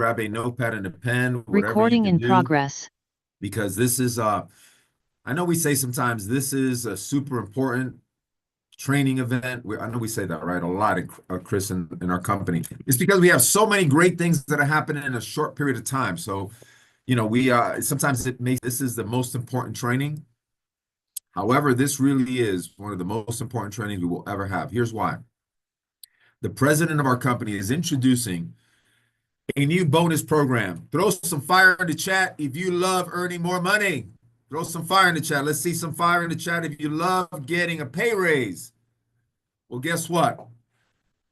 grab a notepad and a pen, whatever you Recording can in do, progress. because this is, I know we say sometimes this is a super important training event. I know we say that, right? A lot, Chris, in our company. It's because we have so many great things that are happening in a short period of time. So, we sometimes this is the most important training. However, this really is one of the most important trainings we will ever have. Here's why. The president of our company is introducing a new bonus program. Throw some fire in the chat if you love earning more money. Throw some fire in the chat. Let's see some fire in the chat if you love getting a pay raise. Well, guess what?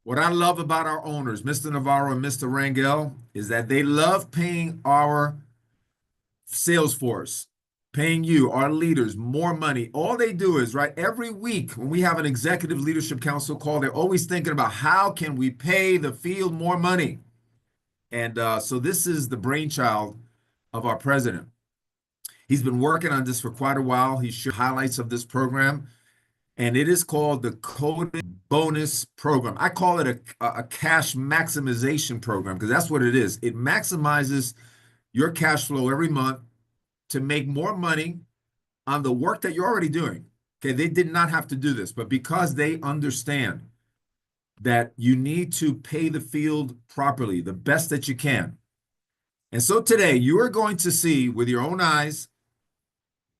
What I love about our owners, Mr. Navarro and Mr. Rangel, is that they love paying our sales force, paying you, our leaders, more money. All they do is, right, every week when we have an executive leadership council call, they're always thinking about how can we pay the field more money? And so this is the brainchild of our president. He's been working on this for quite a while. He shared highlights of this program, and it is called the Coded Bonus Program. I call it a cash maximization program because that's what it is. It maximizes your cash flow every month to make more money on the work that you're already doing. Okay, they did not have to do this, but because they understand that you need to pay the field properly, the best that you can. And so today you are going to see with your own eyes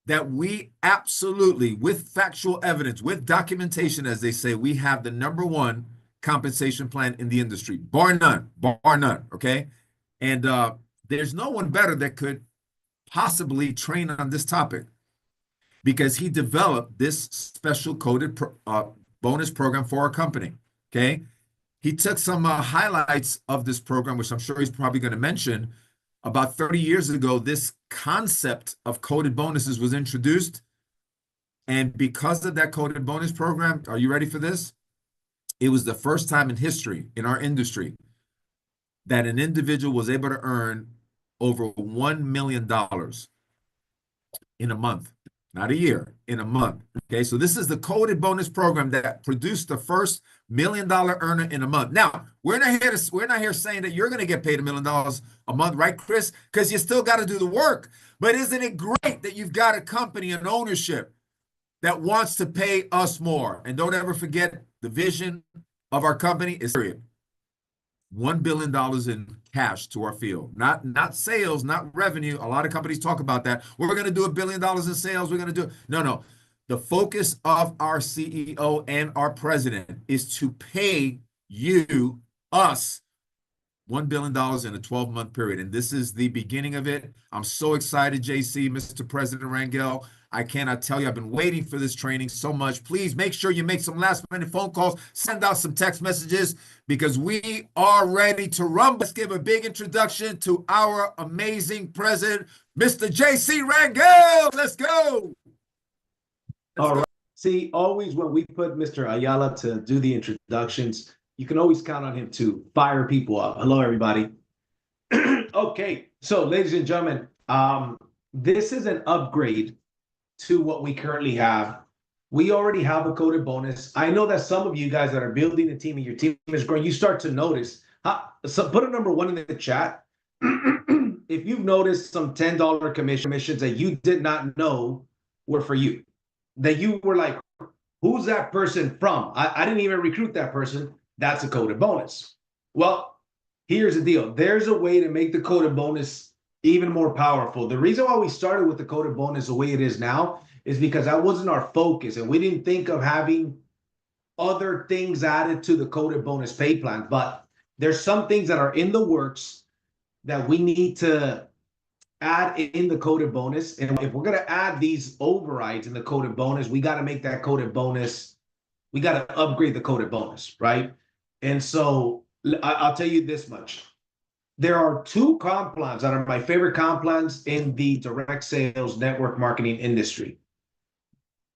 that we absolutely, with factual evidence, with documentation, as they say, we have the #1 compensation plan in the industry, bar none, okay? And there's no one better that could possibly train on this topic because he developed this special coded bonus program for our company, okay? He took some highlights of this program, which I'm sure he's probably going to mention. About 30 years ago, this concept of coded bonuses was introduced. And because of that coded bonus program, are you ready for this? It was the first time in history in our industry that an individual was able to earn over $1 million in a month, not a year, in a month. Okay, so this is the coded bonus program that produced the first $1 million earner in a month. Now, we're not here saying that you're going to get paid $1 million a month, right, Chris? Because you still got to do the work. But isn't it great that you've got a company and ownership that wants to pay us more? And don't ever forget the vision of our company is period. $1 billion in cash to our field, not sales, not revenue. A lot of companies talk about that. We're going to do $1 billion in sales. We're going to do no. The focus of our CEO and our president is to pay us $1 billion in a 12-month period. And this is the beginning of it. I'm so excited, JC, Mr. President Rangel. I cannot tell you, I've been waiting for this training so much. Please make sure you make some last-minute phone calls, send out some text messages, because we are ready to rumble. Let's give a big introduction to our amazing president, Mr. JC Rangel. Let's go. All right. See, always when we put Mr. Ayala to do the introductions, you can always count on him to fire people up. Hello, everybody. Okay, so ladies and gentlemen, this is an upgrade to what we currently have. We already have a coded bonus. I know that some of you guys that are building a team and your team is growing, you start to notice. So put a #1 in the chat. If you've noticed some $10 commissions that you did not know were for you, that you were like, who's that person from? I didn't even recruit that person. That's a coded bonus. Well, here's the deal. There's a way to make the coded bonus even more powerful. The reason why we started with the coded bonus the way it is now is because that wasn't our focus, and we didn't think of having other things added to the coded bonus pay plan. But there's some things that are in the works that we need to add in the coded bonus. And if we're going to add these overrides in the coded bonus, we got to make that coded bonus, we got to upgrade the coded bonus, right? And so I'll tell you this much. There are 2 comp plans that are my favorite comp plans in the direct sales network marketing industry.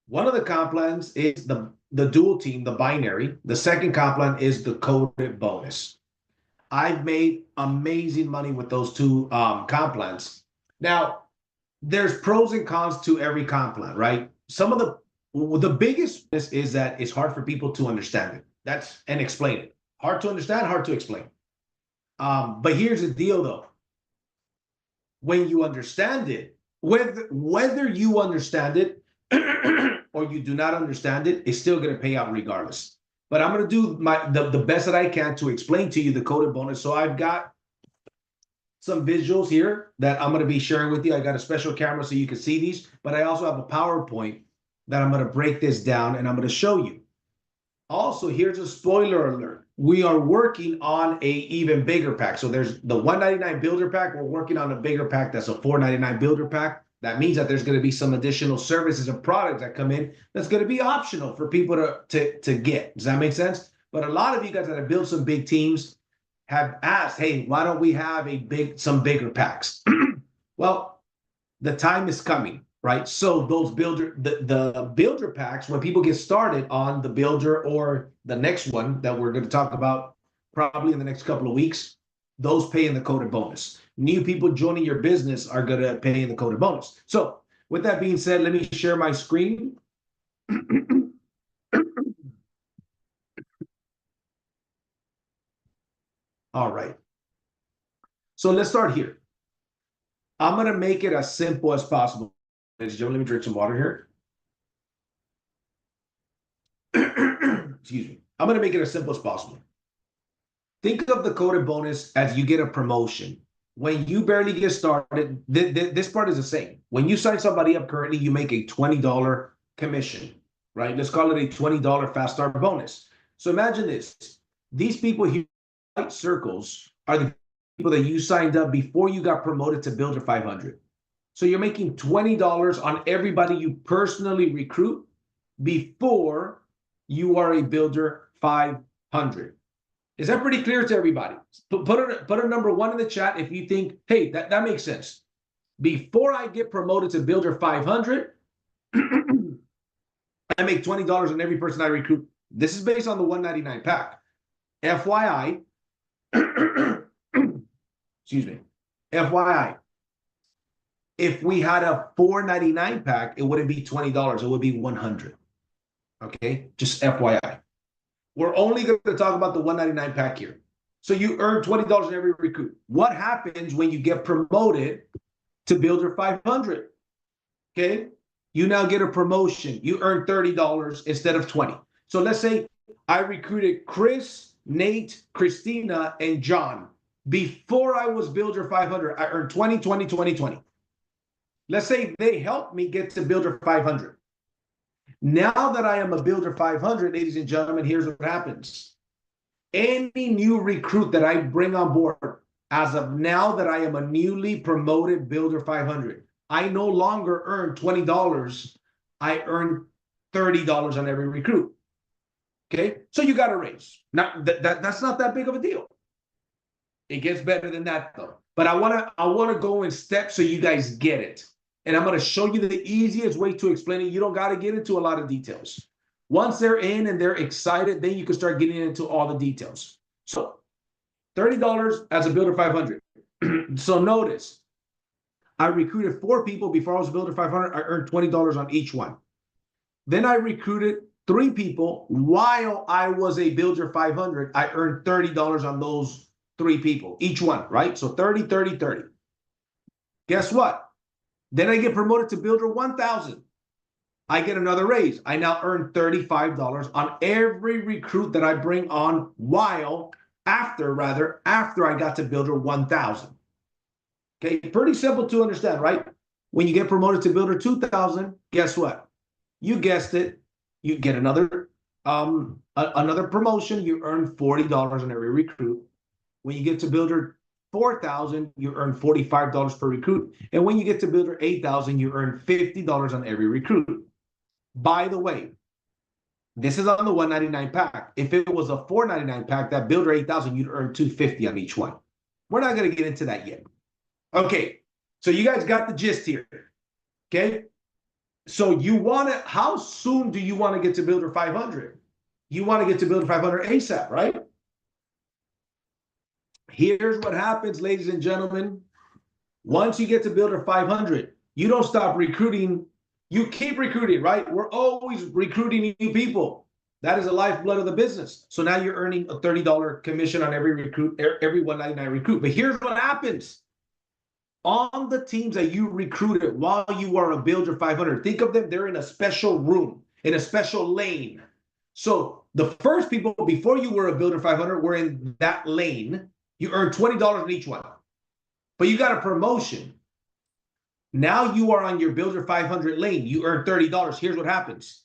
One of the comp plans is the dual team, the binary. The second comp plan is the coded bonus. I've made amazing money with those 2 comp plans. Now, there's pros and cons to every comp plan, right? Some of the biggest is that it's hard for people to understand it. And explain it. Hard to understand, hard to explain. But here's the deal, though. When you understand it, whether you understand it or you do not understand it, it's still going to pay out regardless. But I'm going to do the best that I can to explain to you the coded bonus. So I've got some visuals here that I'm going to be sharing with you. I got a special camera so you can see these, but I also have a PowerPoint that I'm going to break this down and I'm going to show you. Also, here's a spoiler alert. We are working on a even bigger pack. So there's the $199 builder pack. We're working on a bigger pack that's a $499 builder pack. That means that there's going to be some additional services and products that come in that's going to be optional for people to get. Does that make sense? But a lot of you guys that have built some big teams have asked, hey, why don't we have some bigger packs? Well, the time is coming, right? So those the builder packs, when people get started on the builder or the next one that we're going to talk about probably in the next couple of weeks, those pay in the coded bonus. New people joining your business are going to pay in the coded bonus. So with that being said, let me share my screen. All right. So let's start here. I'm going to make it as simple as possible. Ladies and gentlemen, let me drink some water here. Excuse me. I'm going to make it as simple as possible. Think of the coded bonus as you get a promotion. When you barely get started, this part is the same. When you sign somebody up currently, you make a $20 commission, right? Let's call it a $20 fast start bonus. So imagine this. These people here, white circles, are the people that you signed up before you got promoted to Builder 500. So you're making $20 on everybody you personally recruit before you are a Builder 500. Is that pretty clear to everybody? Put a number 1 in the chat if you think, hey, that makes sense. Before I get promoted to Builder 500, I make $20 on every person I recruit. This is based on the $199 pack. FYI, excuse me, FYI, if we had a $499 pack, it wouldn't be $20. It would be $100. Okay, just FYI. We're only going to talk about the $199 pack here. So you earn $20 in every recruit. What happens when you get promoted to Builder 500? Okay, you now get a promotion. You earn $30 instead of $20. So let's say I recruited Chris, Nate, Christina, and John. Before I was Builder 500, I earned 20, 20, 20, 20. Let's say they helped me get to Builder 500. Now that I am a Builder 500, ladies and gentlemen, here's what happens. Any new recruit that I bring on board, as of now that I am a newly promoted Builder 500, I no longer earn $20. I earn $30 on every recruit. Okay, so you got a raise. Now that's not that big of a deal. It gets better than that though. But I wanna go in steps so you guys get it. And I'm going to show you the easiest way to explain it. You don't got to get into a lot of details. Once they're in and they're excited, then you can start getting into all the details. So $30 as a Builder 500. So notice, I recruited 4 people before I was a Builder 500. I earned $20 on each one. Then I recruited 3 people while I was a Builder 500. I earned $30 on those 3 people, each one, right? So 30, 30, 30. Guess what? Then I get promoted to Builder 1000. I get another raise. I now earn $35 on every recruit that I bring on after I got to Builder 1000. Okay, pretty simple to understand, right? When you get promoted to Builder 2000, guess what? You guessed it. You get another promotion. You earn $40 on every recruit. When you get to Builder 4,000, you earn $45 per recruit. And when you get to Builder 8,000, you earn $50 on every recruit. By the way, this is on the $199 pack. If it was a $499 pack, that Builder 8,000, you'd earn $250 on each one. We're not going to get into that yet. Okay, so you guys got the gist here. Okay, so how soon do you want to get to Builder 500? You want to get to Builder 500 ASAP, right? Here's what happens, ladies and gentlemen. Once you get to Builder 500, you don't stop recruiting. You keep recruiting, right? We're always recruiting new people. That is the lifeblood of the business. So now you're earning a $30 commission on every recruit, every 199 recruit. But here's what happens. On the teams that you recruited while you are a Builder 500, think of them, they're in a special room, in a special lane. So the first people before you were a Builder 500 were in that lane. You earned $20 in each one. But you got a promotion. Now you are on your Builder 500 lane. You earn $30. Here's what happens.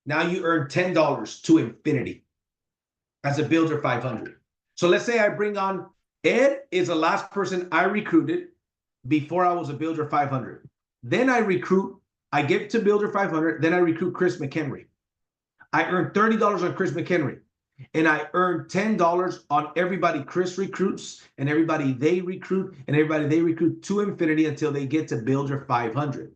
Now you earn $10 to infinity as a Builder 500. So let's say I bring on Ed is the last person I recruited before I was a Builder 500. Then I get to Builder 500, then I recruit Chris McHenry. I earn $30 on Chris McHenry. And I earn $10 on everybody Chris recruits and everybody they recruit and everybody they recruit to infinity until they get to Builder 500.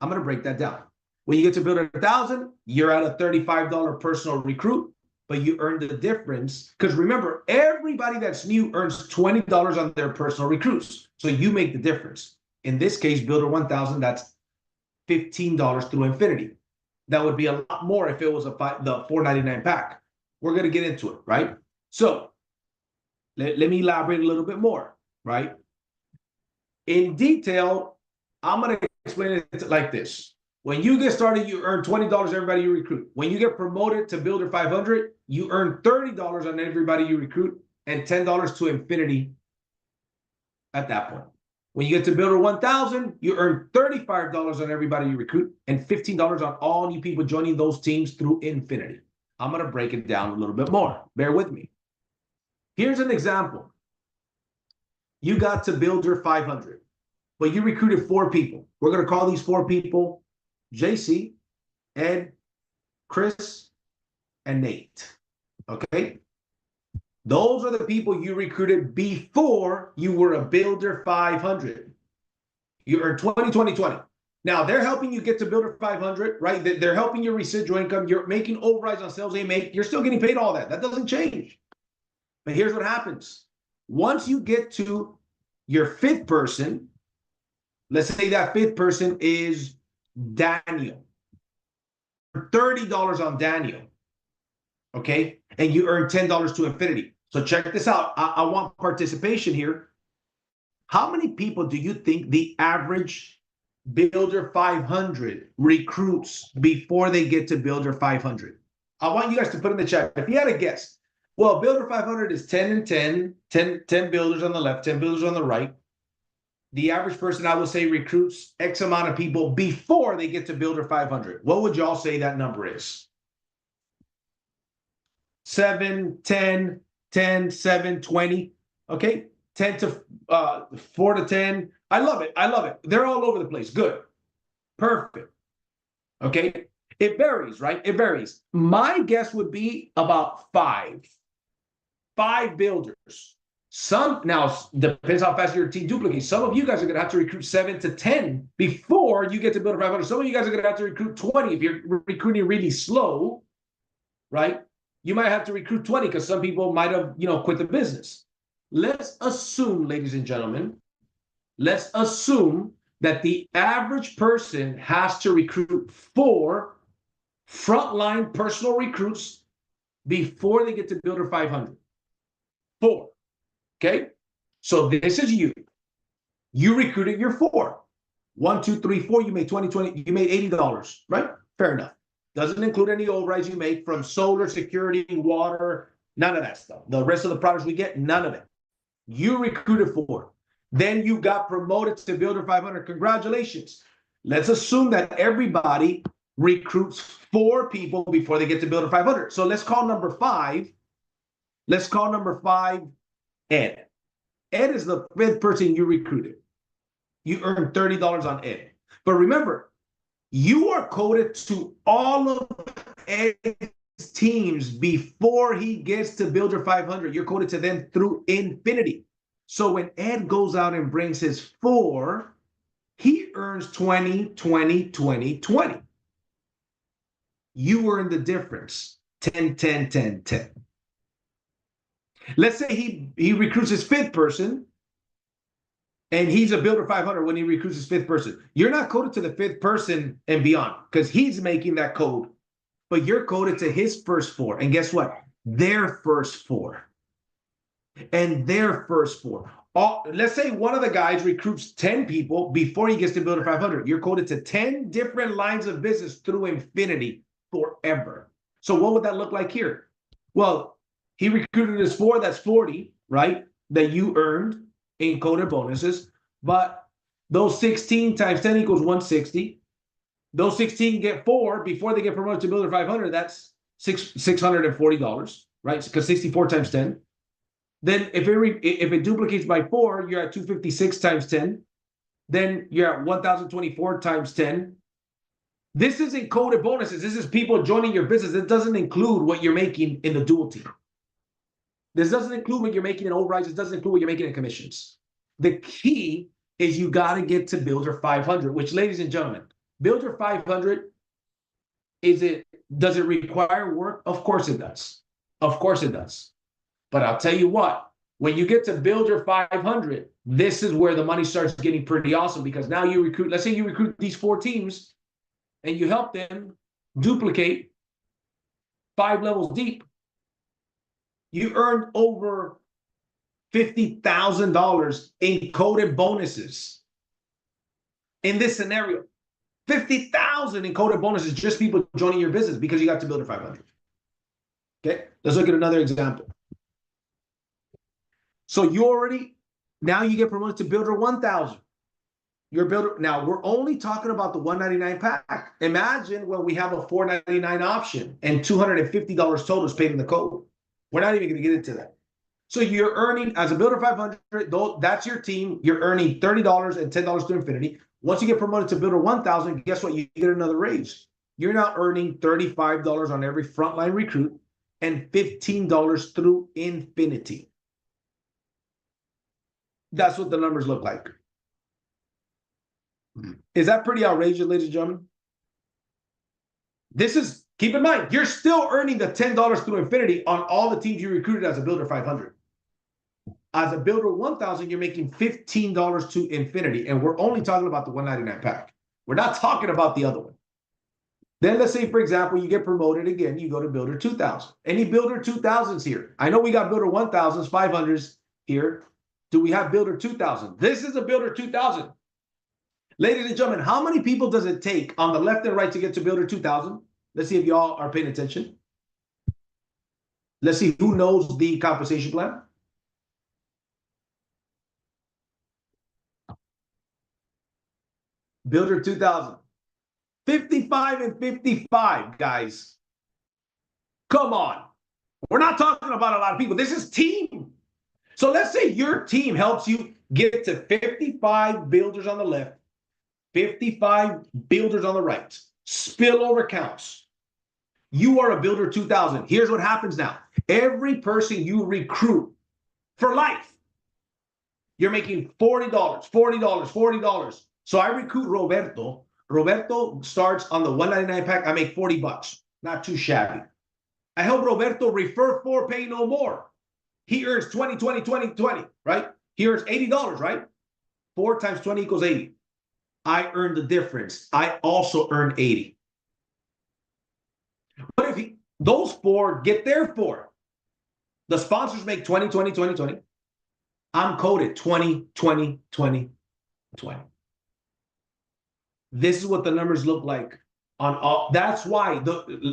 I'm going to break that down. When you get to Builder 1,000, you're at a $35 personal recruit, but you earn the difference. Because remember, everybody that's new earns $20 on their personal recruits. So you make the difference. In this case, Builder 1,000, that's $15 through infinity. That would be a lot more if it was the $4.99 pack. We're going to get into it, right? So let me elaborate a little bit more, right? In detail, I'm going to explain it like this. When you get started, you earn $20 everybody you recruit. When you get promoted to Builder 500, you earn $30 on everybody you recruit and $10 to infinity at that point. When you get to Builder 1,000, you earn $35 on everybody you recruit and $15 on all new people joining those teams through infinity. I'm going to break it down a little bit more. Bear with me. Here's an example. You got to Builder 500, but you recruited 4 people. We're going to call these 4 people JC, Ed, Chris, and Nate. Okay? Those are the people you recruited before you were a Builder 500. You earned 20, 20, 20. Now, they're helping you get to Builder 500, right? They're helping your residual income. You're making overrides on sales they make. You're still getting paid all that. That doesn't change. But here's what happens. Once you get to your 5th person, let's say that 5th person is Daniel. $30 on Daniel. Okay? And you earn $10 to infinity. So check this out. I want participation here. How many people do you think the average Builder 500 recruits before they get to Builder 500? I want you guys to put in the chat. If you had a guess, well, Builder 500 is 10 and 10 builders on the left, 10 builders on the right. The average person, I would say, recruits X amount of people before they get to Builder 500. What would y'all say that number is? 7, 10, 10, 7, 20. Okay? 10 to 4 to 10. I love it. I love it. They're all over the place. Good. Perfect. Okay? It varies, right? It varies. My guess would be about 5. 5 builders. Some, now, depends how fast your team duplicates. Some of you guys are going to have to recruit 7 to 10 before you get to Builder 500. Some of you guys are going to have to recruit 20 if you're recruiting really slow, right? You might have to recruit 20 because some people might have, quit the business. Let's assume, ladies and gentlemen, let's assume that the average person has to recruit 4 frontline personal recruits before they get to Builder 500. 4. Okay? So this is you. You recruited your 4. 1, 2, 3, 4. You made 20, 20. You made $80, right? Fair enough. Doesn't include any overrides you make from solar, security, water, none of that stuff. The rest of the products we get, none of it. You recruited 4. Then you got promoted to Builder 500. Congratulations. Let's assume that everybody recruits 4 people before they get to Builder 500. So let's call number 5. Let's call number 5 Ed. Ed is the 5th person you recruited. You earned $30 on Ed. But remember, you are coded to all of Ed's teams before he gets to Builder 500. You're coded to them through infinity. So when Ed goes out and brings his 4, he earns 20, 20, 20, 20. You earn the difference, 10, 10, 10, 10. Let's say he recruits his 5th person, and he's a Builder 500 when he recruits his 5th person. You're not coded to the 5th person and beyond because he's making that code but you're coded to his first four. And guess what? Their first four. And their first four. Let's say one of the guys recruits 10 people before he gets to Builder 500. You're coded to 10 different lines of business through infinity forever. So what would that look like here? Well, he recruited his four, that's 40, right? That you earned in coded bonuses. But those 16 times 10 equals 160. Those 16 get four before they get promoted to Builder 500. That's $640, right? Because 64 times 10. Then if it duplicates by 4, you're at 256 times 10. Then you're at 1,024 times 10. This isn't coded bonuses. This is people joining your business. It doesn't include what you're making in the dual team. This doesn't include what you're making in overrides. It doesn't include what you're making in commissions. The key is you got to get to Builder 500, which, ladies and gentlemen, Builder 500, does it require work? Of course it does. Of course it does. But I'll tell you what, when you get to Builder 500, this is where the money starts getting pretty awesome, because now you recruit, let's say you recruit these 4 teams and you help them duplicate 5 levels deep. You earned over $50,000 in coded bonuses. In this scenario, $50,000 in coded bonuses, just people joining your business because you got to Builder 500. Okay, let's look at another example. So now you get promoted to Builder 1000. Your Builder, now we're only talking about the $199 pack. Imagine when we have a $499 option and $250 total is paid in the code. We're not even going to get into that. So you're earning, as a Builder 500, that's your team. You're earning $30 and $10 to infinity. Once you get promoted to Builder 1000, guess what? You get another raise. You're now earning $35 on every frontline recruit and $15 through infinity. That's what the numbers look like. Is that pretty outrageous, ladies and gentlemen? Keep in mind, you're still earning the $10 through infinity on all the teams you recruited as a Builder 500. As a Builder 1000, you're making $15 to infinity, and we're only talking about the $199 pack. We're not talking about the other one. Then let's say, for example, you get promoted again, you go to Builder 2000. Any Builder 2000s here? I know we got Builder 1000s, 500s here. Do we have Builder 2000? This is a Builder 2000. Ladies and gentlemen, how many people does it take on the left and right to get to Builder 2000? Let's see if y'all are paying attention. Let's see who knows the compensation plan. Builder 2000. 55 and 55, guys. Come on. We're not talking about a lot of people. This is team. So let's say your team helps you get to 55 builders on the left, 55 builders on the right. Spillover counts. You are a Builder 2000. Here's what happens now. Every person you recruit for life, you're making $40, $40, $40. So I recruit Roberto. Roberto starts on the $199 pack. I make $40. Not too shabby. I help Roberto refer 4, pay no more. He earns 20, 20, 20, 20, right? He earns $80, right? 4 times 20 equals 80. I earn the difference. I also earn 80. What if those 4 get their 4? The sponsors make 20, 20, 20, 20. I'm coded 20, 20, 20, 20. This is what the numbers look like on all. That's why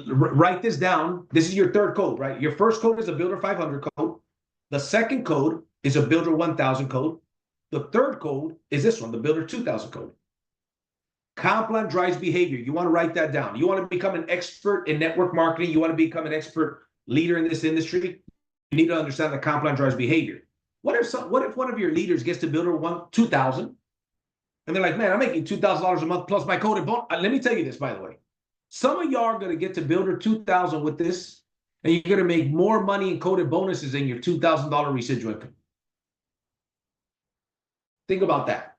write this down. This is your third code, right? Your first code is a Builder 500 code. The second code is a Builder 1000 code. The third code is this one, the Builder 2000 code. Comp plan drives behavior. You want to write that down. You want to become an expert in network marketing. You want to become an expert leader in this industry. You need to understand that comp plan drives behavior. What if one of your leaders gets to Builder 2000 and they're like, man, I'm making $2,000 a month plus my coded bonus. Let me tell you this, by the way. Some of y'all are going to get to Builder 2000 with this, and you're going to make more money in coded bonuses than your $2,000 residual income. Think about that.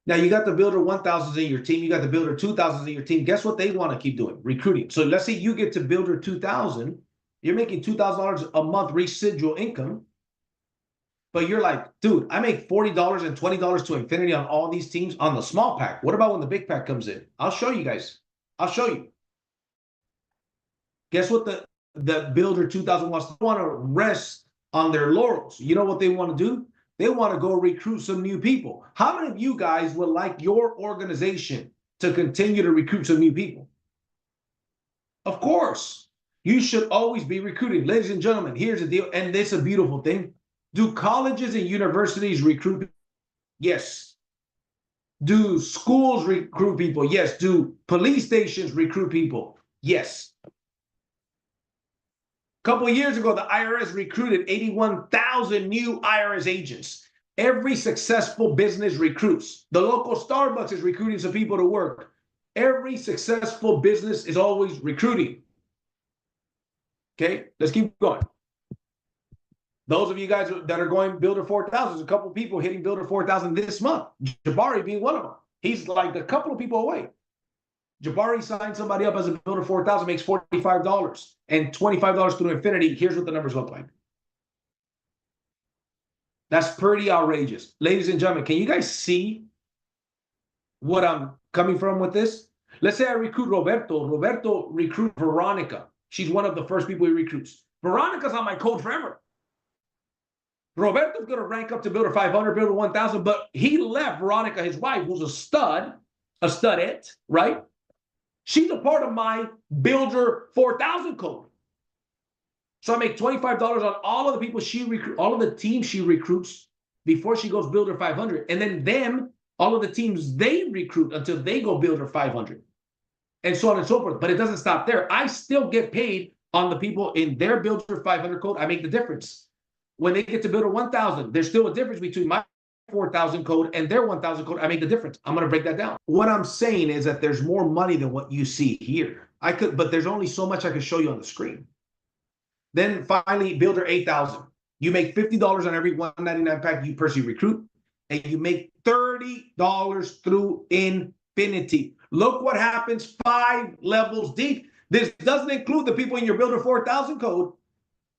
Now, you got the Builder 1000s in your team. You got the Builder 2000s in your team. Guess what they want to keep doing? Recruiting. So let's say you get to Builder 2000. You're making $2,000 a month residual income. But you're like, dude, I make $40 and $20 to infinity on all these teams on the small pack. What about when the big pack comes in? I'll show you guys. I'll show you. Guess what the Builder 2000 wants to want to rest on their laurels. You know what they want to do? They want to go recruit some new people. How many of you guys would like your organization to continue to recruit some new people? Of course, you should always be recruiting. Ladies and gentlemen, here's the deal, and it's a beautiful thing. Do colleges and universities recruit? Yes. Do schools recruit people? Yes. Do police stations recruit people? Yes. A couple of years ago, the IRS recruited 81,000 new IRS agents. Every successful business recruits. The local Starbucks is recruiting some people to work. Every successful business is always recruiting. Okay, let's keep going. Those of you guys that are going Builder 4000, there's a couple of people hitting Builder 4000 this month. Jabari being one of them. He's like a couple of people away. Jabari signed somebody up as a Builder 4000, makes $45 and $25 through infinity. Here's what the numbers look like. That's pretty outrageous. Ladies and gentlemen, can you guys see what I'm coming from with this? Let's say I recruit Roberto. Roberto recruit Veronica. She's one of the first people he recruits. Veronica's on my code forever. Roberto's going to rank up to Builder 500, Builder 1000, but he left Veronica, his wife, who's a studette, right? She's a part of my Builder 4000 code. So I make $25 on all of the people she recruits, all of the teams she recruits before she goes Builder 500. And then them, all of the teams they recruit until they go Builder 500. And so on and so forth. But it doesn't stop there. I still get paid on the people in their Builder 500 code. I make the difference. When they get to Builder 1000, there's still a difference between my 4000 code and their 1000 code. I make the difference. I'm going to break that down. What I'm saying is that there's more money than what you see here. But there's only so much I can show you on the screen. Then finally, Builder 8000. You make $50 on every 199 pack you personally recruit, and you make $30 through infinity. Look what happens 5 levels deep. This doesn't include the people in your Builder 4000 code,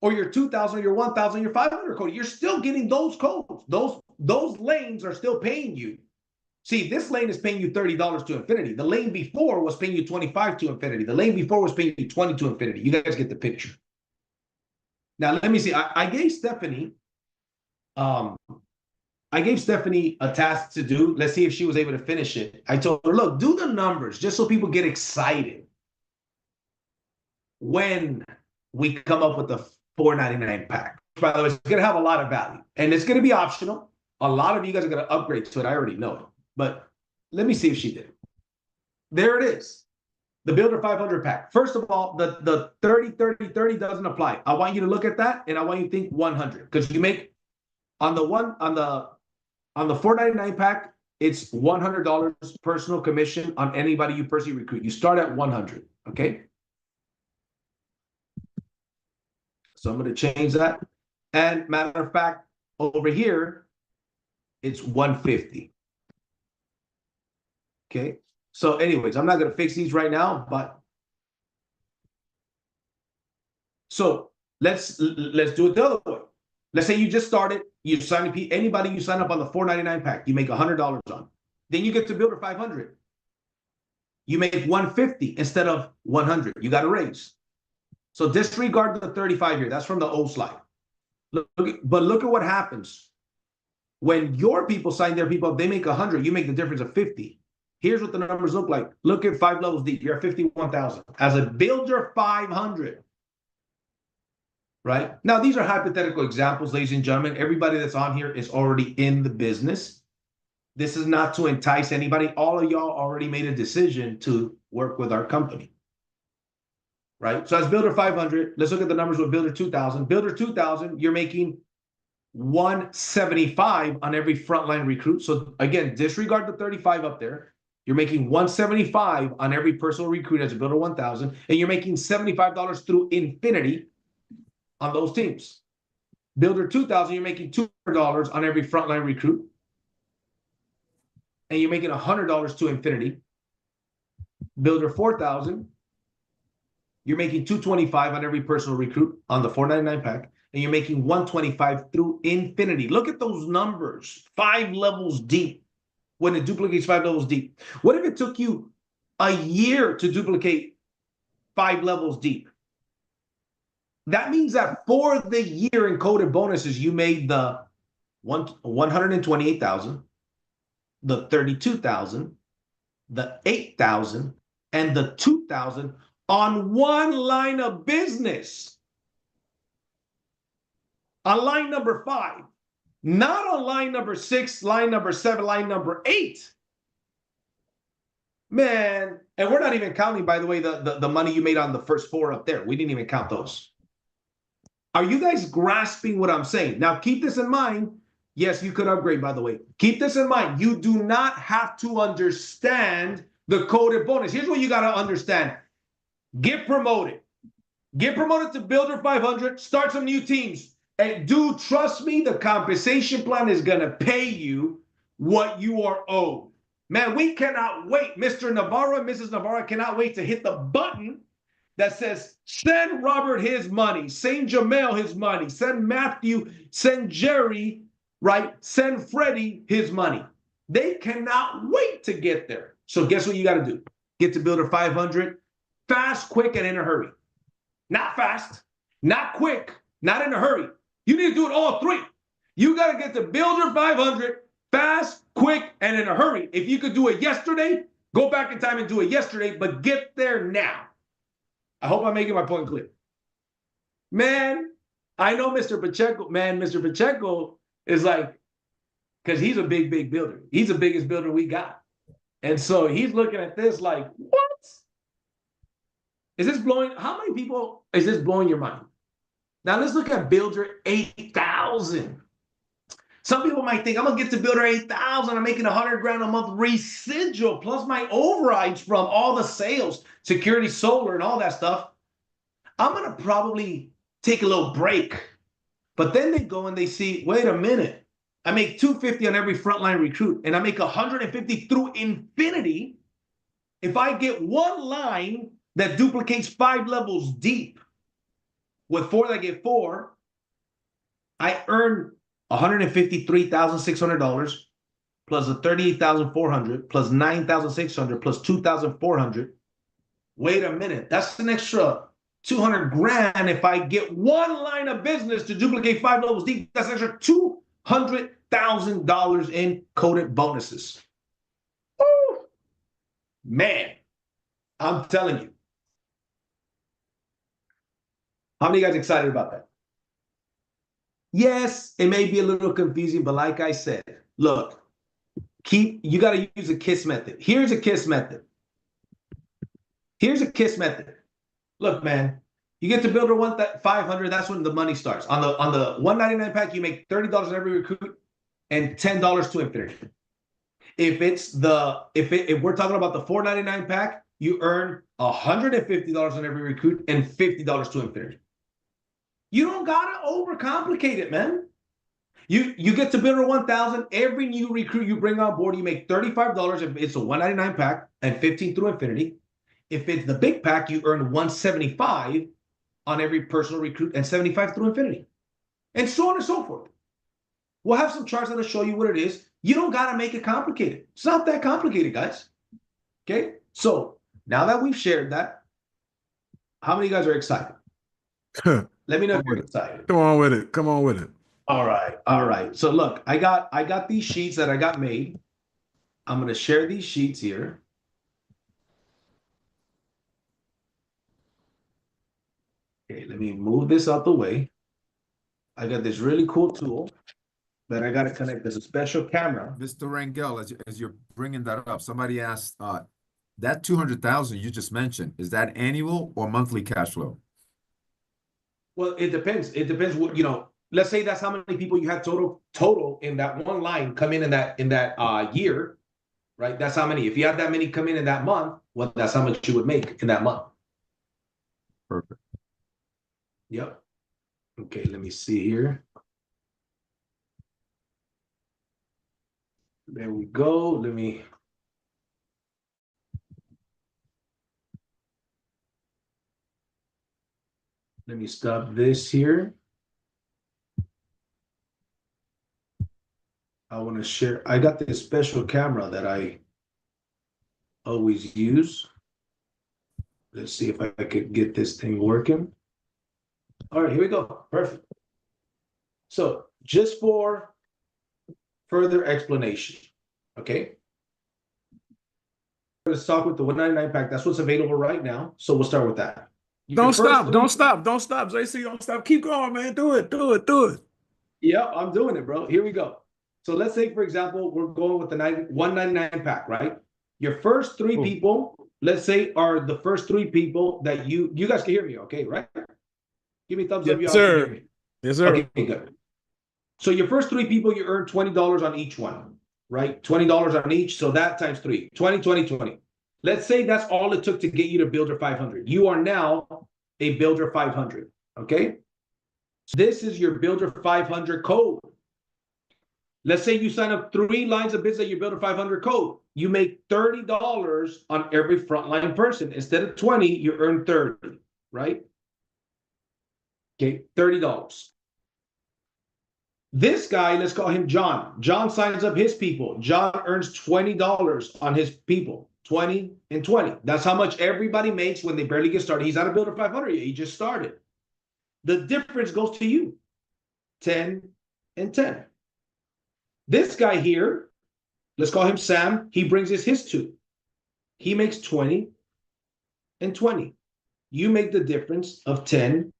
or your 2000, or your 1000, your 500 code. You're still getting those codes. Those lanes are still paying you. See, this lane is paying you $30 to infinity. The lane before was paying you 25 to infinity. The lane before was paying you 20 to infinity. You guys get the picture. Now, let me see. I gave Stephanie a task to do. Let's see if she was able to finish it. I told her, look, do the numbers just so people get excited when we come up with the $4.99 pack. By the way, it's going to have a lot of value, and it's going to be optional. A lot of you guys are going to upgrade to it. I already know it, but let me see if she did it. There it is. The Builder 500 pack. First of all, the 30, 30, 30 doesn't apply. I want you to look at that, and I want you to think 100, because you make on the $4.99 pack, it's $100 personal commission on anybody you personally recruit. You start at 100, okay? So I'm going to change that. And matter of fact, over here, it's 150. Okay. So anyways, I'm not going to fix these right now, but so let's do it the other way. Let's say you just started, you sign anybody you sign up on the $4.99 pack, you make $100 on. Then you get to Builder 500. You make 150 instead of 100. You got a raise. So disregard the 35 here. That's from the old slide. But look at what happens. When your people sign their people up, they make 100. You make the difference of 50. Here's what the numbers look like. Look at 5 levels deep. You're at 51,000 as a Builder 500. Right? Now, these are hypothetical examples, ladies and gentlemen. Everybody that's on here is already in the business. This is not to entice anybody. All of y'all already made a decision to work with our company. Right? So as Builder 500, let's look at the numbers with Builder 2000. Builder 2000, you're making 175 on every frontline recruit. So again, disregard the 35 up there. You're making 175 on every personal recruit as a Builder 1000, and you're making $75 through infinity on those teams. Builder 2000, you're making $200 on every frontline recruit, and you're making $100 to infinity. Builder 4000, you're making $225 on every personal recruit on the $4.99 pack, and you're making $125 through infinity. Look at those numbers, 5 levels deep. When it duplicates 5 levels deep. What if it took you a year to duplicate 5 levels deep? That means that for the year in coded bonuses, you made the 128,000, the 32,000, the 8,000, and the 2,000 on one line of business. On line number 5, not on line number 6, line number 7, line number 8. Man, and we're not even counting, by the way, the money you made on the first 4 up there. We didn't even count those. Are you guys grasping what I'm saying? Now, keep this in mind. Yes, you could upgrade, by the way. Keep this in mind. You do not have to understand the coded bonus. Here's what you got to understand. Get promoted. Get promoted to Builder 500. Start some new teams. And do trust me, the compensation plan is going to pay you what you are owed. Man, we cannot wait. Mr. Navarro and Mrs. Navarro cannot wait to hit the button that says, send Robert his money, send Jamel his money, send Matthew, send Jerry, right? Send Freddie his money. They cannot wait to get there. So guess what you got to do? Get to Builder 500 fast, quick, and in a hurry. Not fast, not quick, not in a hurry. You need to do it all 3. You got to get to Builder 500 fast, quick, and in a hurry. If you could do it yesterday, go back in time and do it yesterday, but get there now. I hope I'm making my point clear. Man, I know Mr. Pacheco. Man, Mr. Pacheco is like, because he's a big, big builder. He's the biggest builder we got. And so he's looking at this like, what? Is this blowing? How many people is this blowing your mind? Now let's look at Builder 8,000. Some people might think, I'm going to get to Builder 8,000. I'm making $100,000 a month residual plus my overrides from all the sales, security, solar, and all that stuff. I'm going to probably take a little break. But then they go and they see, wait a minute. I make $250 on every frontline recruit, and I make $150 through infinity. If I get one line that duplicates 5 levels deep, with 4 that get 4, I earn $153,600 plus the $38,400 plus $9,600 plus $2,400. Wait a minute, that's an extra $200,000 if I get one line of business to duplicate 5 levels deep. That's an extra $200,000 in coded bonuses. Woo! Man, I'm telling you. How many guys excited about that? Yes, it may be a little confusing, but like I said, look, you got to use a KISS method. Here's a KISS method. Here's a KISS method. Look, man, you get to Builder 500, that's when the money starts. On the 199 pack, you make $30 on every recruit and $10 to infinity. If we're talking about the 499 pack, you earn $150 on every recruit and $50 to infinity. You don't gotta overcomplicate it, man. You get to Builder 1,000. Every new recruit you bring on board, you make $35 if it's a 199 pack and 15 through infinity. If it's the big pack, you earn $175 on every personal recruit and 75 through infinity, and so on and so forth. We'll have some charts that'll show you what it is. You don't gotta make it complicated. It's not that complicated, guys. Okay, so now that we've shared that, how many of you guys are excited? Let me know if you're excited. Come on with it. Come on with it. All right. All right. So look, I got these sheets that I got made. I'm going to share these sheets here. Okay, let me move this out the way. I got this really cool tool that I got to connect. There's a special camera. Mr. Rangel, as you're bringing that up, somebody asked, that 200,000 you just mentioned, is that annual or monthly cash flow? Well, it depends. It depends what, let's say that's how many people you had total in that one line come in that year, right? That's how many. If you have that many come in that month, well, that's how much you would make in that month. Perfect. Yep. Okay, let me see here. There we go. Let me stop this here. I want to share. I got this special camera that I always use. Let's see if I could get this thing working. All right, here we go. Perfect. So just for further explanation, okay? Let's talk with the 199 pack. That's what's available right now. So we'll start with that. Don't Your first stop. three. Don't stop. Don't stop. JC, don't stop. Keep going, man. Do it. Do it. Do it. Yeah, I'm doing it, bro. Here we go. So let's say, for example, we're going with the 199 pack, right? Your first three Cool. people, let's say, are the first three people that you guys can hear me, okay, right? Give me a thumbs up, Yes, y'all can hear sir. me. Yes, sir. Okay, good. So your first three people, you earn $20 on each one, right? $20 on each. So that times three, 20, 20, 20. Let's say that's all it took to get you to Builder 500. You are now a Builder 500, okay? So this is your Builder 500 code. Let's say you sign up 3 lines of business, you build a 500 code. You make $30 on every frontline person. Instead of 20, you earn 30, right? Okay, $30. This guy, let's call him John. John signs up his people. John earns $20 on his people, 20 and 20. That's how much everybody makes when they barely get started. He's not a Builder 500 yet. He just started. The difference goes to you, 10 and 10. This guy here, let's call him Sam. He brings us his 2. He makes 20 and 20. You make the difference of 10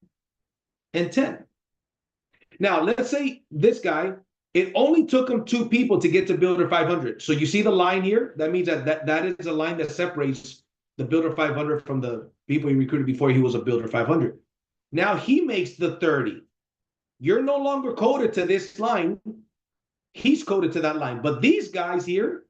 and 10. Now, let's say this guy, it only took him 2 people to get to Builder 500. So you see the line here? That means that is a line that separates the Builder 500 from the people he recruited before he was a Builder 500. Now he makes the 30. You're no longer coded to this line. He's coded to that line. But these guys here,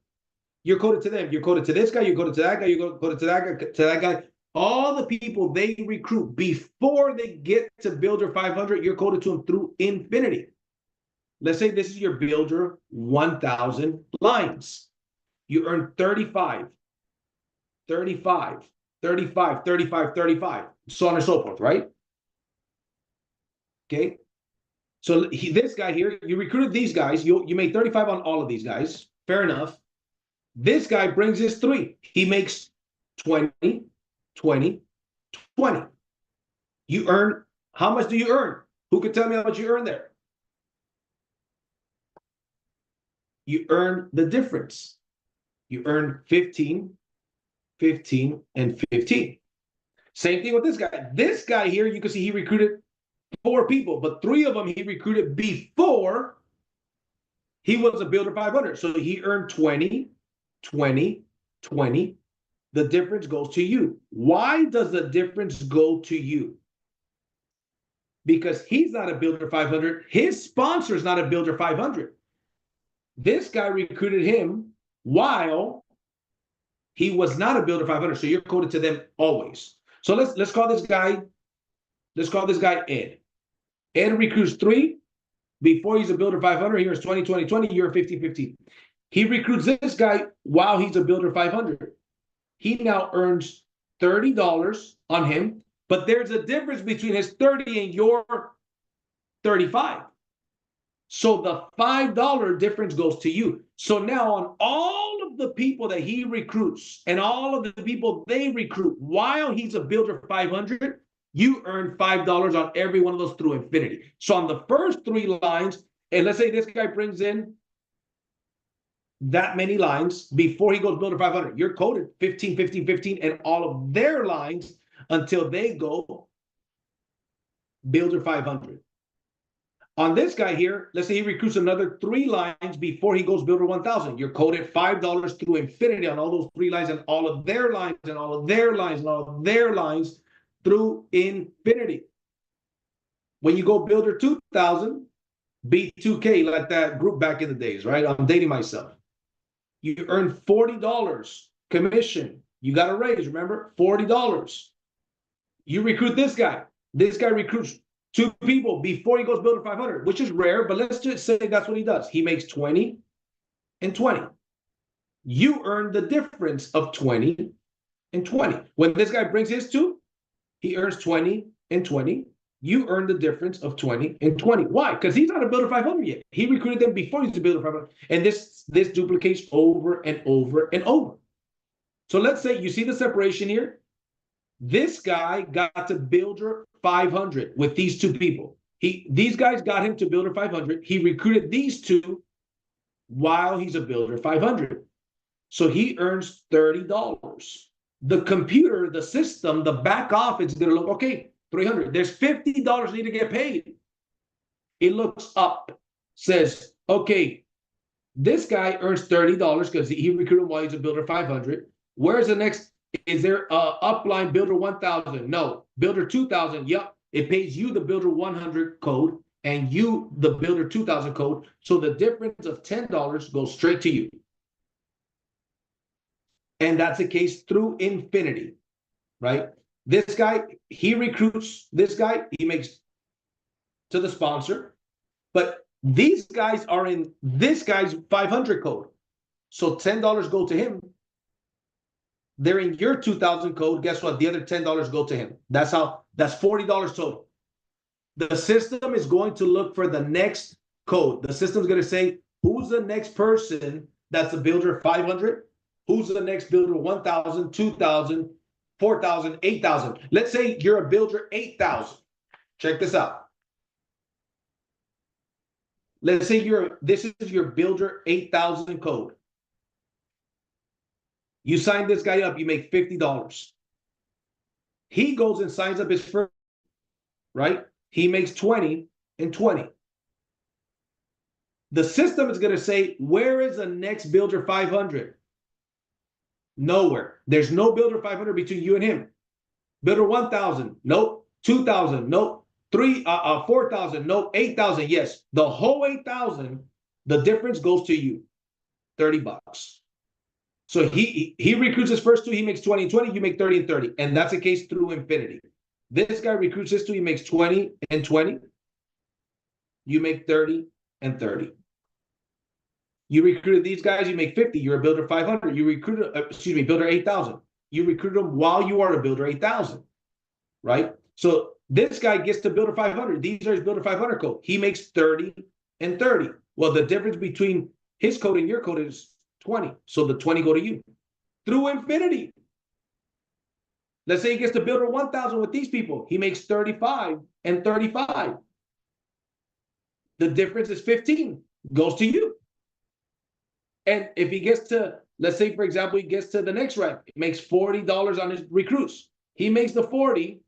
you're coded to them. You're coded to this guy. You're coded to that guy. You're coded to that guy. To that guy. All the people they recruit before they get to Builder 500, you're coded to them through infinity. Let's say this is your Builder 1,000 lines. You earn 35, 35, 35, 35, 35, so on and so forth, right? Okay. So this guy here, you recruited these guys. You made 35 on all of these guys. Fair enough. This guy brings his 3. He makes 20, 20, 20. You earn, how much do you earn? Who could tell me how much you earn there? You earn the difference. You earn 15, 15, and 15. Same thing with this guy. This guy here, you can see he recruited 4 people, but 3 of them he recruited before he was a Builder 500. So he earned 20, 20, 20. The difference goes to you. Why does the difference go to you? Because he's not a Builder 500. His sponsor is not a Builder 500. This guy recruited him while he was not a Builder 500. So you're coded to them always. So let's call this guy, Ed. Ed recruits 3 before he's a Builder 500. Here's 20, 20, 20. You're 50, 50. He recruits this guy while he's a Builder 500. He now earns $30 on him, but there's a difference between his 30 and your 35. So the $5 difference goes to you. So now on all of the people that he recruits and all of the people they recruit while he's a Builder 500, you earn $5 on every one of those through infinity. So on the first 3 lines, and let's say this guy brings in that many lines before he goes Builder 500, you're coded 15, 15, 15, and all of their lines until they go Builder 500. On this guy here, let's say he recruits another 3 lines before he goes Builder 1,000. You're coded $5 through infinity on all those 3 lines and all of their lines and all of their lines and all of their lines through infinity. When you go Builder 2,000, B2K, like that group back in the days, right? I'm dating myself. You earn $40 commission. You got a raise, remember? $40. You recruit this guy. This guy recruits 2 people before he goes Builder 500, which is rare, but let's just say that's what he does. He makes 20 and 20. You earn the difference of 20 and 20. When this guy brings his 2, he earns 20 and 20. You earn the difference of 20 and 20. Why? Because he's not a Builder 500 yet. He recruited them before he's a Builder 500. And this duplicates over and over and over. So let's say you see the separation here. This guy got to builder 500 with these two people. These guys got him to builder 500. He recruited these two while he's a builder 500. So he earns $30. The computer, the system, the back office is going to look, okay, 300. There's $50 need to get paid. It looks up, says, okay, this guy earns $30 because he recruited him while he's a builder 500. Where's the next? Is there a upline builder 1000? No. Builder 2000? Yep. It pays you the builder 100 code and you the builder 2000 code. So the difference of $10 goes straight to you. And that's the case through infinity, right? This guy, he recruits this guy, he makes to the sponsor, but these guys are in this guy's 500 code. So $10 go to him. They're in your 2000 code. Guess what? The other $10 go to him. That's $40 total. The system is going to look for the next code. The system's going to say, who's the next person that's a builder 500? Who's the next builder 1000, 2000, 4000, 8000? Let's say you're a builder 8000. Check this out. Let's say this is your builder 8000 code. You sign this guy up, you make $50. He goes and signs up his first, right? He makes 20 and 20. The system is going to say, where is the next builder 500? Nowhere. There's no builder 500 between you and him. Builder 1000, nope. 2000, nope. 4000, nope. 8000, yes. The whole 8000, the difference goes to you. $30. So he recruits his first two, he makes 20 and 20, you make 30 and 30. And that's the case through infinity. This guy recruits his two, he makes 20 and 20. You make 30 and 30. You recruited these guys, you make 50. You're a builder 500. You recruited, builder 8000. You recruited them while you are a builder 8000, right? So this guy gets to builder 500. These are his builder 500 code. He makes 30 and 30. Well, the difference between his code and your code is 20. So the 20 go to you through infinity. Let's say he gets to builder 1000 with these people. He makes 35 and 35. The difference is 15. Goes to you. And if he gets to, let's say, for example, he gets to the next rank, he makes $40 on his recruits. He makes the 40,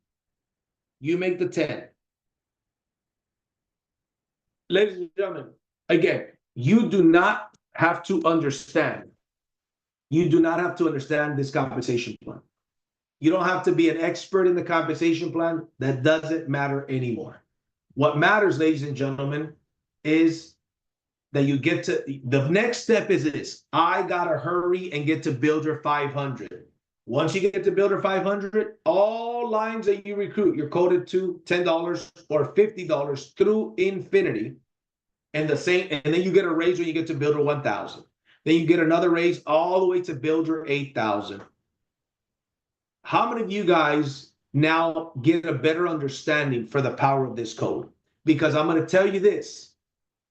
you make the 10. Ladies and gentlemen, again, you do not have to understand. You do not have to understand this compensation plan. You don't have to be an expert in the compensation plan. That doesn't matter anymore. What matters, ladies and gentlemen, is that you get to, the next step is this. I gotta hurry and get to builder 500. Once you get to builder 500, all lines that you recruit, you're coded to $10 or $50 through infinity. And then you get a raise when you get to builder 1000. Then you get another raise all the way to builder 8000. How many of you guys now get a better understanding for the power of this code? Because I'm going to tell you this.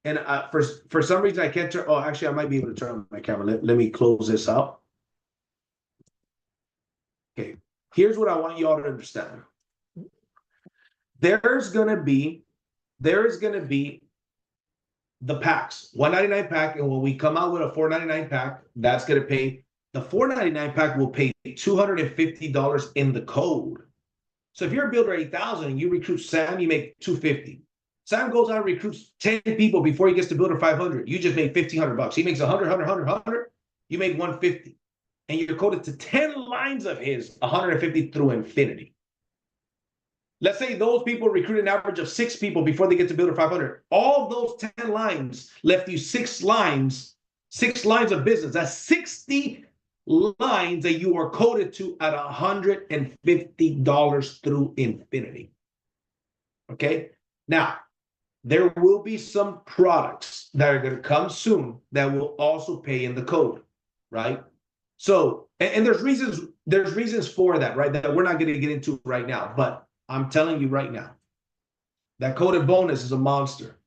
And for some reason, I can't turn. Oh, actually, I might be able to turn on my camera. Let me close this out. Okay. Here's what I want you all to understand. There's going to be the packs, $199 pack. And when we come out with a $499 pack, that's going to pay, the $499 pack will pay $250 in the code. So if you're a builder 8000 and you recruit Sam, you make $250. Sam goes out and recruits 10 people before he gets to builder 500. You just made $1,500. He makes 100, 100, 100, 100. You make 150. And you're coded to 10 lines of his 150 through infinity. Let's say those people recruit an average of 6 people before they get to builder 500. All those 10 lines left you 6 lines of business. That's 60 lines that you are coded to at $150 through infinity. Okay? Now, there will be some products that are going to come soon that will also pay in the code, right? So, and there's reasons for that, right? That we're not going to get into right now, but I'm telling you right now, that coded bonus is a monster.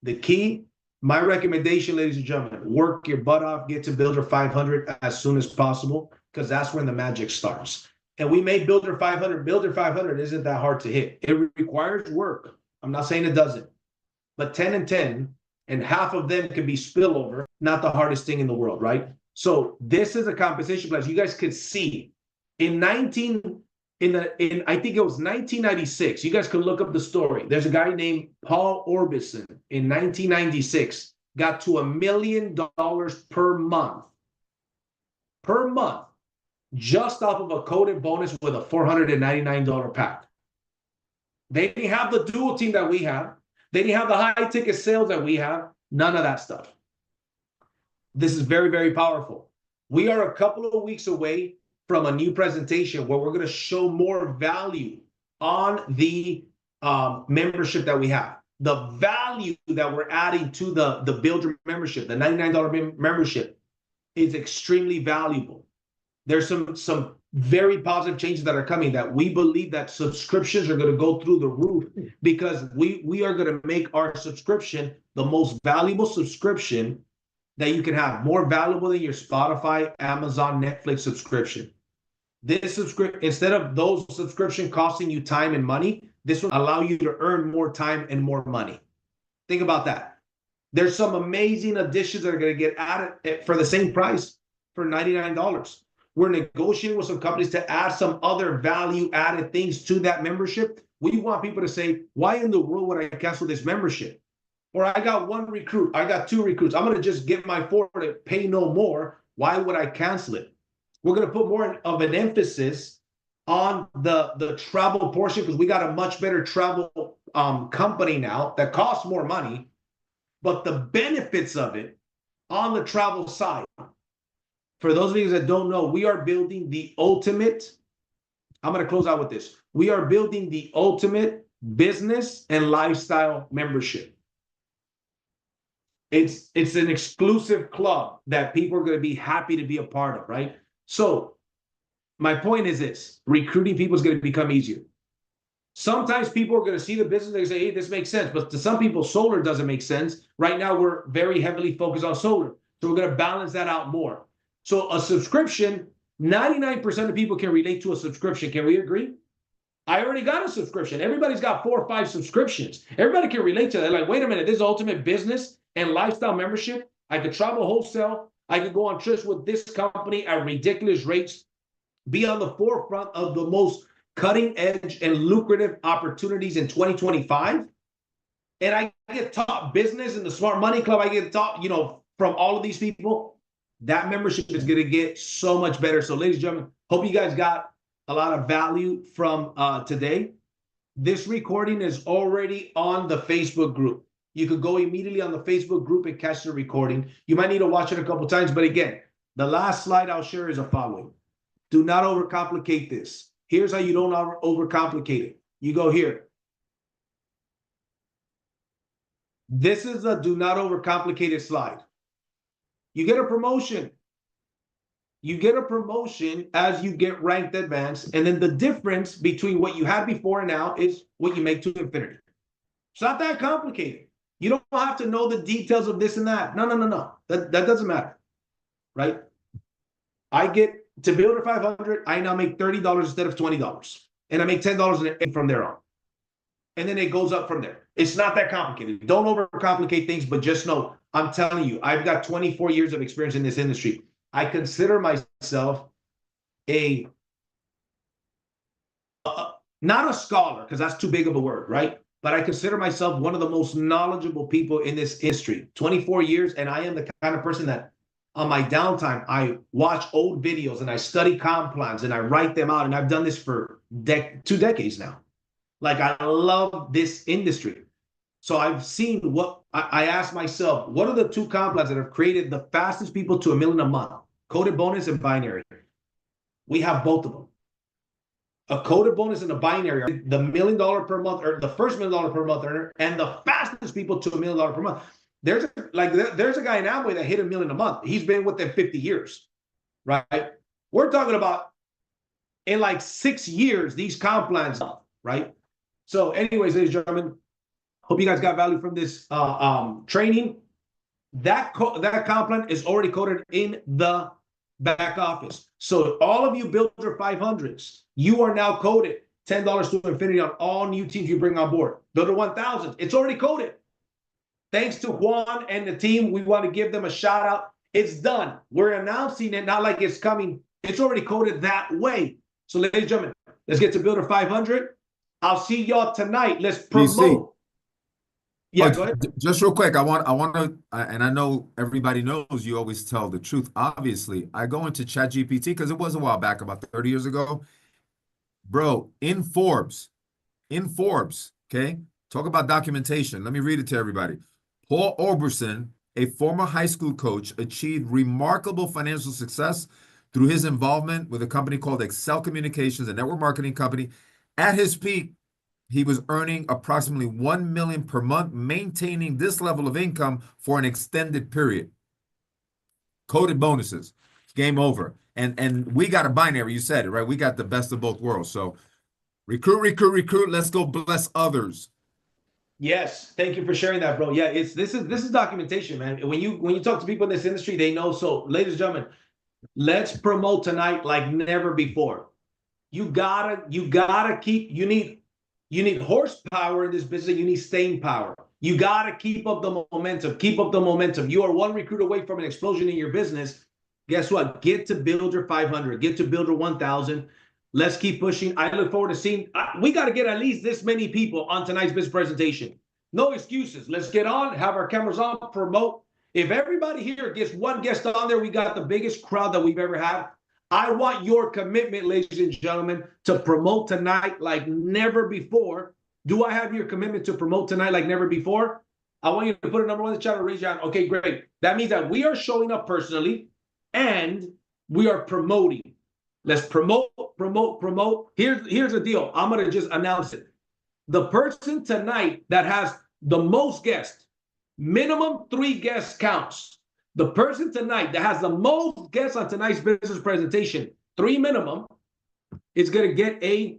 The key, my recommendation, ladies and gentlemen, work your butt off, get to builder 500 as soon as possible, because that's when the magic starts. And we made Builder 500. Builder 500 isn't that hard to hit. It requires work. I'm not saying it doesn't. But 10 and 10, and half of them can be spillover, not the hardest thing in the world, right? So this is a compensation plan. You guys could see in I think it was 1996. You guys can look up the story. There's a guy named Paul Orbison in 1996 got to $1 million per month. Per month, just off of a coded bonus with a $499 pack. They didn't have the dual team that we have. They didn't have the high ticket sales that we have. None of that stuff. This is very, very powerful. We are a couple of weeks away from a new presentation where we're going to show more value on the membership that we have. The value that we're adding to the Builder membership, the $99 membership, is extremely valuable. There's some very positive changes that are coming that we believe that subscriptions are going to go through the roof, because we are going to make our subscription the most valuable subscription that you can have, more valuable than your Spotify, Amazon, Netflix subscription. This subscription, instead of those subscription costing you time and money, this will allow you to earn more time and more money. Think about that. There's some amazing additions that are going to get added for the same price, for $99. We're negotiating with some companies to add some other value-added things to that membership. We want people to say, why in the world would I cancel this membership? Or I got one recruit, I got two recruits. I'm going to just get my forward and pay no more. Why would I cancel it? We're going to put more of an emphasis on the travel portion, because we got a much better travel company now that costs more money, but the benefits of it on the travel side. For those of you that don't know, we are building the ultimate. I'm going to close out with this. We are building the ultimate business and lifestyle membership. It's an exclusive club that people are going to be happy to be a part of, right? So my point is this: recruiting people is going to become easier. Sometimes people are going to see the business, they say, hey, this makes sense. But to some people, solar doesn't make sense. Right now, we're very heavily focused on solar. So we're going to balance that out more. So a subscription, 99% of people can relate to a subscription. Can we agree? I already got a subscription. Everybody's got 4 or 5 subscriptions. Everybody can relate to that. Like, wait a minute, this is ultimate business and lifestyle membership. I could travel wholesale. I could go on trips with this company at ridiculous rates, be on the forefront of the most cutting edge and lucrative opportunities in 2025. And I get taught business in the Smart Money Club. I get taught, from all of these people. That membership is going to get so much better. So ladies and gentlemen, hope you guys got a lot of value from today. This recording is already on the Facebook group. You could go immediately on the Facebook group and catch the recording. You might need to watch it a couple times, but again, the last slide I'll share is the following. Do not overcomplicate this. Here's how you don't overcomplicate it. You go here. This is a do not overcomplicate it slide. You get a promotion. You get a promotion as you get ranked advanced, and then the difference between what you had before and now is what you make to infinity. It's not that complicated. You don't have to know the details of this and that. No. That doesn't matter, right? I get to Builder 500, I now make $30 instead of $20, and I make $10 from there on. And then it goes up from there. It's not that complicated. Don't overcomplicate things, but just know, I'm telling you, I've got 24 years of experience in this industry. I consider myself not a scholar, because that's too big of a word, right? But I consider myself one of the most knowledgeable people in this industry. 24 years, and I am the kind of person that on my downtime, I watch old videos and I study comp plans and I write them out. And I've done this for 2 decades now. Like, I love this industry. So I've seen what I asked myself, what are the 2 comp plans that have created the fastest people to $1 million a month? Coded bonus and binary. We have both of them. A coded bonus and a binary, the $1 million per month, or the first $1 million per month earner, and the fastest people to $1 million per month. There's a guy in Amway that hit $1 million a month. He's been with them 50 years, right? We're talking about in like 6 years, these comp plans, right? So anyways, ladies and gentlemen, hope you guys got value from this training. That comp plan is already coded in the back office. So all of you Builder 500s, you are now coded $10 to infinity on all new teams you bring on board. Builder 1000, it's already coded. Thanks to Juan and the team, we want to give them a shout out. It's done. We're announcing it, not like it's coming. It's already coded that way. So ladies and gentlemen, let's get to Builder 500. I'll see y'all tonight. Let's promote. Yeah, go ahead. Just real quick, I want to, and I know everybody knows you always tell the truth. Obviously, I go into ChatGPT because it was a while back, about 30 years ago. Bro, in Forbes, okay? Talk about documentation. Let me read it to everybody. Paul Oberson, a former high school coach, achieved remarkable financial success through his involvement with a company called Excel Communications, a network marketing company. At his peak, he was earning approximately $1 million per month, maintaining this level of income for an extended period. Coded bonuses. Game over. And we got a binary, you said it, right? We got the best of both worlds. So recruit. Let's go bless others. Yes, thank you for sharing that, bro. Yeah, this is documentation, man. When you talk to people in this industry, they know. So, ladies and gentlemen, let's promote tonight like never before. You gotta keep. You need horsepower in this business. You need staying power. You gotta keep up the momentum. Keep up the momentum. You are one recruit away from an explosion in your business. Guess what? Get to Builder 500. Get to Builder 1000. Let's keep pushing. I look forward to seeing. We got to get at least this many people on tonight's business presentation. No excuses. Let's get on, have our cameras on, promote. If everybody here gets one guest on there, we got the biggest crowd that we've ever had. I want your commitment, ladies and gentlemen, to promote tonight like never before. Do I have your commitment to promote tonight like never before? I want you to put a number 1 in the chat or raise your hand. Okay, great. That means that we are showing up personally and we are promoting. Let's promote. Here's the deal. I'm going to just announce it. The person tonight that has the most guests, minimum 3 guests counts. The person tonight that has the most guests on tonight's business presentation, 3 minimum, is going to get a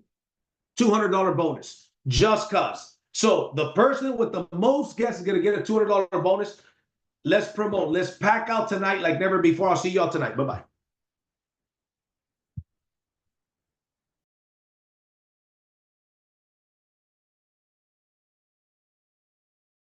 $200 bonus just cause. So the person with the most guests is going to get a $200 bonus. Let's promote. Let's pack out tonight like never before. I'll see y'all tonight. Bye-bye.